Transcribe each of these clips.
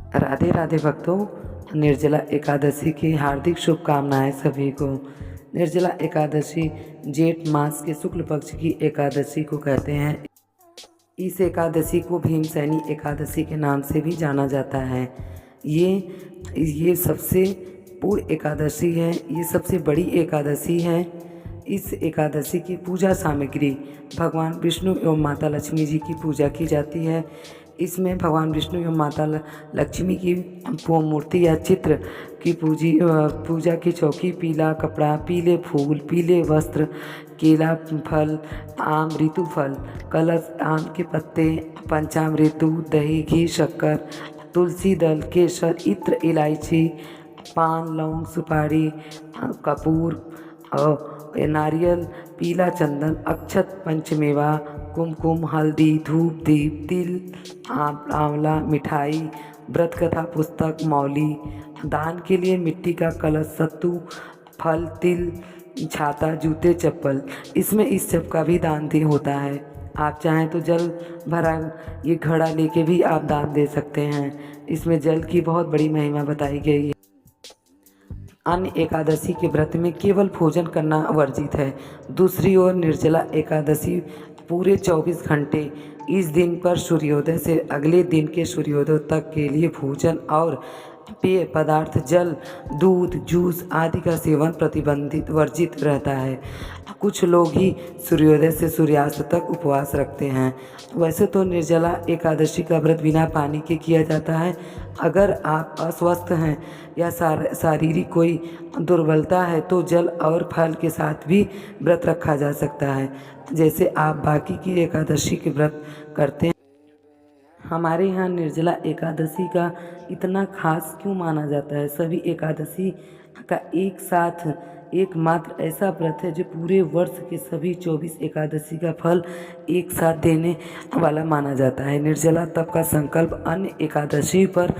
राधे राधे भक्तों, निर्जला एकादशी की हार्दिक शुभकामनाएं सभी को। निर्जला एकादशी जेठ मास के शुक्ल पक्ष की एकादशी को कहते हैं। इस एकादशी को भीमसेनी एकादशी के नाम से भी जाना जाता है। ये सबसे पूर्ण एकादशी है, ये सबसे बड़ी एकादशी है। इस एकादशी की पूजा सामग्री भगवान विष्णु एवं माता लक्ष्मी जी की पूजा की जाती है। इसमें भगवान विष्णु एवं माता लक्ष्मी की मूर्ति या चित्र की पूजा की चौकी, पीला कपड़ा, पीले फूल, पीले वस्त्र, केला फल, आम ऋतु फल, कलश, आम के पत्ते, पंचामृत, दूध, दही, घी, शक्कर, तुलसी दल, केसर, इत्र, इलायची, पान, लौंग, सुपारी, कपूर और नारियल, पीला चंदन, अक्षत, पंचमेवा, कुमकुम, हल्दी, धूप, दीप, तिल, आंवला, मिठाई, व्रत कथा पुस्तक, मौली, दान के लिए मिट्टी का कलश, सत्तू, फल, तिल, छाता, जूते, चप्पल। इसमें इस सब का भी दान भी होता है। आप चाहें तो जल भरा ये घड़ा लेके भी आप दान दे सकते हैं। इसमें जल की बहुत बड़ी महिमा बताई गई है। अन्य एकादशी के व्रत में केवल भोजन करना वर्जित है। दूसरी ओर निर्जला एकादशी पूरे 24 घंटे इस दिन पर सूर्योदय से अगले दिन के सूर्योदय तक के लिए भोजन और पेय पदार्थ, जल, दूध, जूस आदि का सेवन प्रतिबंधित वर्जित रहता है। कुछ लोग ही सूर्योदय से सूर्यास्त तक उपवास रखते हैं। वैसे तो निर्जला एकादशी का व्रत बिना पानी के किया जाता है। अगर आप अस्वस्थ हैं या शारीरिक कोई दुर्बलता है तो जल और फल के साथ भी व्रत रखा जा सकता है, जैसे आप बाकी की एकादशी के व्रत करते हैं। हमारे यहाँ निर्जला एकादशी का इतना खास क्यों माना जाता है? सभी एकादशी का एक साथ एकमात्र ऐसा व्रत है जो पूरे वर्ष के सभी 24 एकादशी का फल एक साथ देने वाला माना जाता है। निर्जला तप का संकल्प अन्य एकादशी पर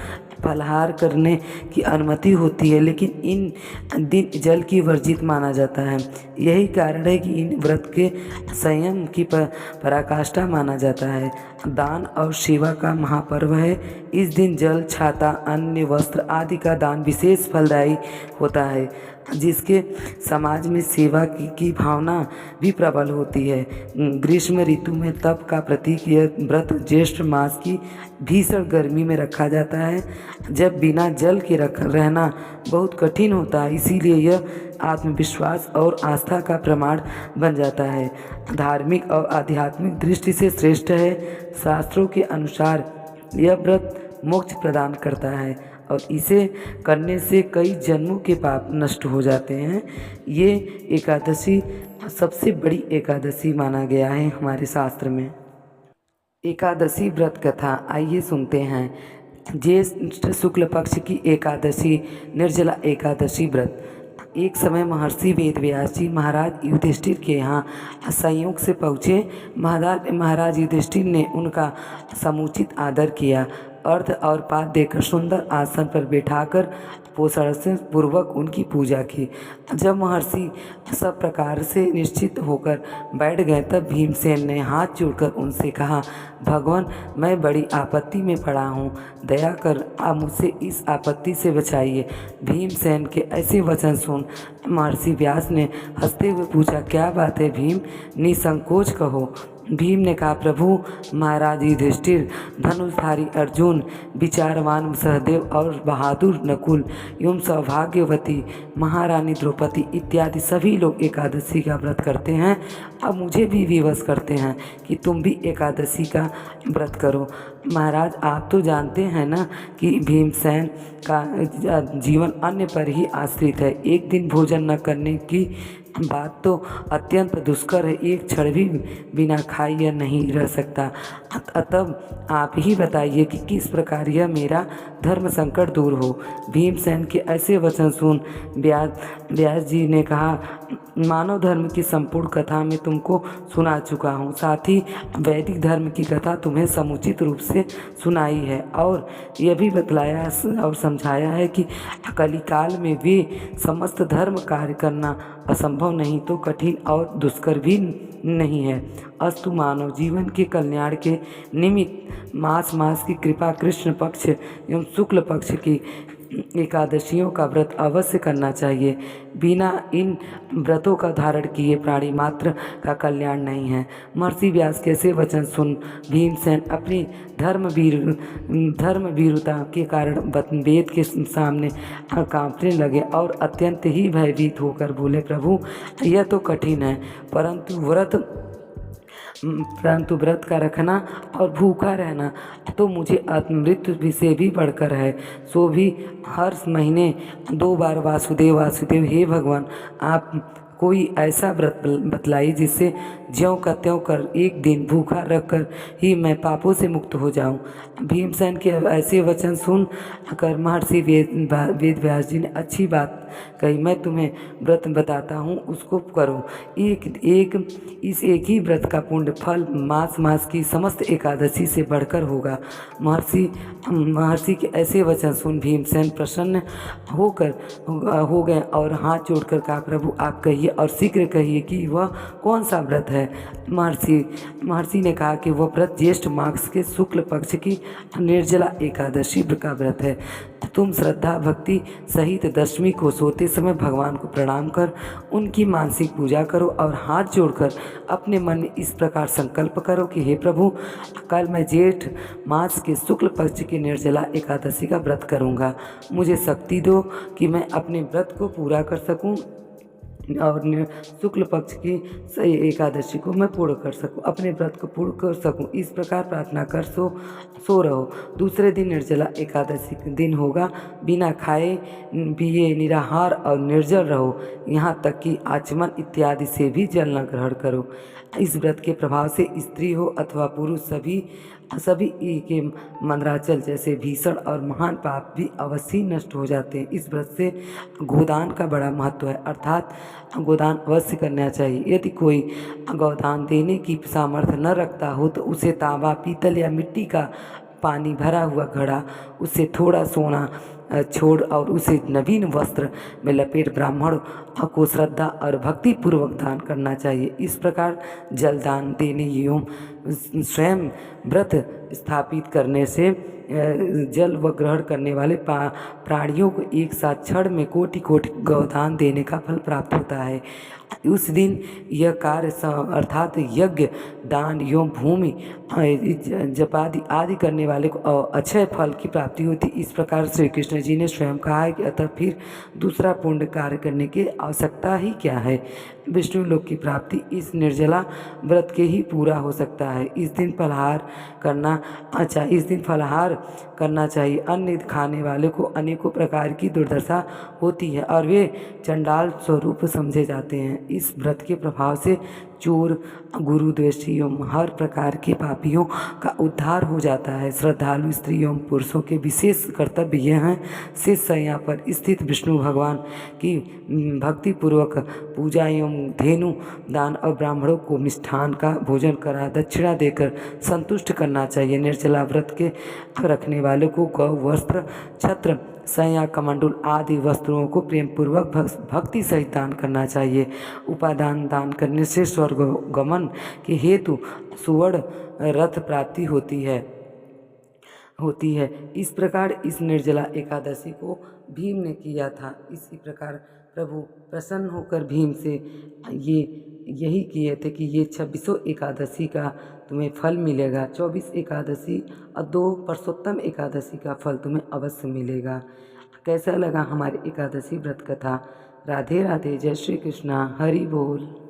फलाहार करने की अनुमति होती है, लेकिन इन दिन जल की वर्जित माना जाता है। यही कारण है कि इन व्रत के संयम की पराकाष्ठा माना जाता है। दान और सेवा का महापर्व है। इस दिन जल, छाता, अन्न, वस्त्र आदि का दान विशेष फलदायी होता है, जिसके समाज में सेवा की भावना भी प्रबल होती है। ग्रीष्म ऋतु में तप का प्रतीक यह व्रत ज्येष्ठ मास की भीषण गर्मी में रखा जाता है, जब बिना जल के रहना बहुत कठिन होता है। इसीलिए यह आत्मविश्वास और आस्था का प्रमाण बन जाता है। धार्मिक और आध्यात्मिक दृष्टि से श्रेष्ठ है। शास्त्रों के अनुसार यह व्रत मोक्ष प्रदान करता है और इसे करने से कई जन्मों के पाप नष्ट हो जाते हैं। ये एकादशी सबसे बड़ी एकादशी माना गया है हमारे शास्त्र में। एकादशी व्रत कथा आइए सुनते हैं। ज्येष्ठ शुक्ल पक्ष की एकादशी निर्जला एकादशी व्रत। एक समय महर्षि वेदव्यास जी महाराज युधिष्ठिर के यहाँ संयोग से पहुँचे। महाराज युधिष्ठिर ने उनका समुचित आदर किया, अर्घ्य और पात देकर सुंदर आसन पर बैठाकर पोषण से पूर्वक उनकी पूजा की। जब महर्षि सब प्रकार से निश्चित होकर बैठ गए तब भीमसेन ने हाथ जोड़कर उनसे कहा, भगवान, मैं बड़ी आपत्ति में पड़ा हूँ, दया कर आप मुझसे इस आपत्ति से बचाइए। भीमसेन के ऐसे वचन सुन महर्षि व्यास ने हंसते हुए पूछा, क्या बात है भीम, निसंकोच कहो। भीम ने कहा, प्रभु, महाराज युधिष्ठिर, धनुषधारी अर्जुन, विचारवान सहदेव और बहादुर नकुल एवं सौभाग्यवती महारानी द्रौपदी इत्यादि सभी लोग एकादशी का व्रत करते हैं। अब मुझे भी विवश करते हैं कि तुम भी एकादशी का व्रत करो। महाराज, आप तो जानते हैं ना कि भीमसेन का जीवन अन्य पर ही आश्रित है। एक दिन भोजन न करने की बात तो अत्यंत दुष्कर है। एक क्षण भी बिना खाए यह नहीं रह सकता। तब आप ही बताइए कि किस प्रकार यह मेरा धर्म संकट दूर हो। भीमसेन के ऐसे वचन सुन व्यास जी ने कहा, मानव धर्म की संपूर्ण कथा में तुमको सुना चुका हूँ, साथ ही वैदिक धर्म की कथा तुम्हें समुचित रूप से सुनाई है और यह भी बतलाया और समझाया है कि कलिकाल में वे समस्त धर्म कार्य करना असंभव नहीं तो कठिन और दुष्कर भी नहीं है। अस्तु मानव जीवन के कल्याण के निमित्त मास की कृपा कृष्ण पक्ष एवं शुक्ल पक्ष की एकादशियों का व्रत अवश्य करना चाहिए। बिना इन व्रतों का धारण किए प्राणी मात्र का कल्याण नहीं है। महर्षि व्यास के ऐसे वचन सुन भीमसेन अपनी धर्मवीरता के कारण वेद के सामने कांपने लगे और अत्यंत ही भयभीत होकर बोले, प्रभु यह तो कठिन है, परंतु व्रत का रखना और भूखा रहना तो मुझे मृत्यु से भी बढ़कर है। सो भी हर महीने 2 बार वासुदेव हे भगवान आप कोई ऐसा व्रत बतलाई जिससे ज्यों का त्यों कर एक दिन भूखा रखकर ही मैं पापों से मुक्त हो जाऊं। भीमसेन के ऐसे वचन सुन कर महर्षि वेद व्यास जी ने अच्छी बात कही, मैं तुम्हें व्रत बताता हूँ उसको करो। इस एक ही व्रत का पुण्य फल मास की समस्त एकादशी से बढ़कर होगा। महर्षि के ऐसे वचन सुन भीमसेन प्रसन्न हो गए और हाथ जोड़कर कहा, प्रभु आप कहिए और शीघ्र कहिए कि वह कौन सा व्रत है। महर्षि ने कहा कि वह व्रत ज्येष्ठ मास के शुक्ल पक्ष की निर्जला एकादशी का व्रत है। तुम श्रद्धा भक्ति सहित दशमी को सोते समय भगवान को प्रणाम कर उनकी मानसिक पूजा करो और हाथ जोड़कर अपने मन में इस प्रकार संकल्प करो कि हे प्रभु कल मैं जेठ मास के शुक्ल पक्ष की निर्जला एकादशी का व्रत करूँगा। मुझे शक्ति दो कि मैं अपने व्रत को पूरा कर सकूँ और शुक्ल पक्ष की एकादशी को मैं पूर्ण कर सकूं, अपने व्रत को पूर्ण कर सकूं। इस प्रकार प्रार्थना कर सो रहो। दूसरे दिन निर्जला एकादशी के दिन होगा। बिना खाए पिए निराहार और निर्जल रहो, यहाँ तक कि आचमन इत्यादि से भी जल न ग्रहण करो। इस व्रत के प्रभाव से स्त्री हो अथवा पुरुष सभी के मंदराचल जैसे भीषण और महान पाप भी अवश्य नष्ट हो जाते हैं। इस व्रत से गोदान का बड़ा महत्व है, अर्थात गोदान अवश्य करना चाहिए। यदि कोई गोदान देने की सामर्थ्य न रखता हो तो उसे तांबा पीतल या मिट्टी का पानी भरा हुआ घड़ा, उससे थोड़ा सोना छोड़ और उसे नवीन वस्त्र में लपेट ब्राह्मण को श्रद्धा और भक्ति पूर्वक दान करना चाहिए। इस प्रकार जलदान देने एवं स्वयं व्रत स्थापित करने से जल व ग्रहण करने वाले प्राणियों को एक साथ क्षण में कोटि गोदान देने का फल प्राप्त होता है। उस दिन यह कार्य अर्थात यज्ञ दान एवं भूमि जपादि आदि करने वाले को अक्षय फल की प्राप्ति होती। इस प्रकार श्री कृष्ण जी ने स्वयं कहा है कि अतः फिर दूसरा पुण्य कार्य करने की आवश्यकता ही क्या है। विष्णु लोक की प्राप्ति इस निर्जला व्रत के ही पूरा हो सकता है। इस दिन फलाहार करना चाहिए। अन्न खाने वाले को अनेकों प्रकार की दुर्दशा होती है और वे चंडाल स्वरूप समझे जाते हैं। इस व्रत के प्रभाव से चोर गुरुद्वेषी एवं हर प्रकार के पापियों का उद्धार हो जाता है। श्रद्धालु स्त्री एवं पुरुषों के विशेष कर्तव्य यह हैं, शेष शैया पर स्थित विष्णु भगवान की भक्तिपूर्वक पूजा एवं धेनु दान और ब्राह्मणों को मिष्ठान का भोजन करा दक्षिणा देकर संतुष्ट करना चाहिए। निर्जला व्रत के रखने वाले को गौ वस्त्र छत्र सैया कमंडल आदि वस्त्रों को प्रेम पूर्वक भक्ति सहित दान करना चाहिए। उपादान दान करने से स्वर्ग गमन के हेतु सुवर्ण रथ प्राप्ति होती है। इस प्रकार इस निर्जला एकादशी को भीम ने किया था। इसी प्रकार प्रभु प्रसन्न होकर भीम से यही किए थे कि ये 26 एकादशी का तुम्हें फल मिलेगा। 24 एकादशी और 2 पुरुषोत्तम एकादशी का फल तुम्हें अवश्य मिलेगा। कैसा लगा हमारी एकादशी व्रत कथा? राधे राधे, जय श्री कृष्णा, हरि बोल।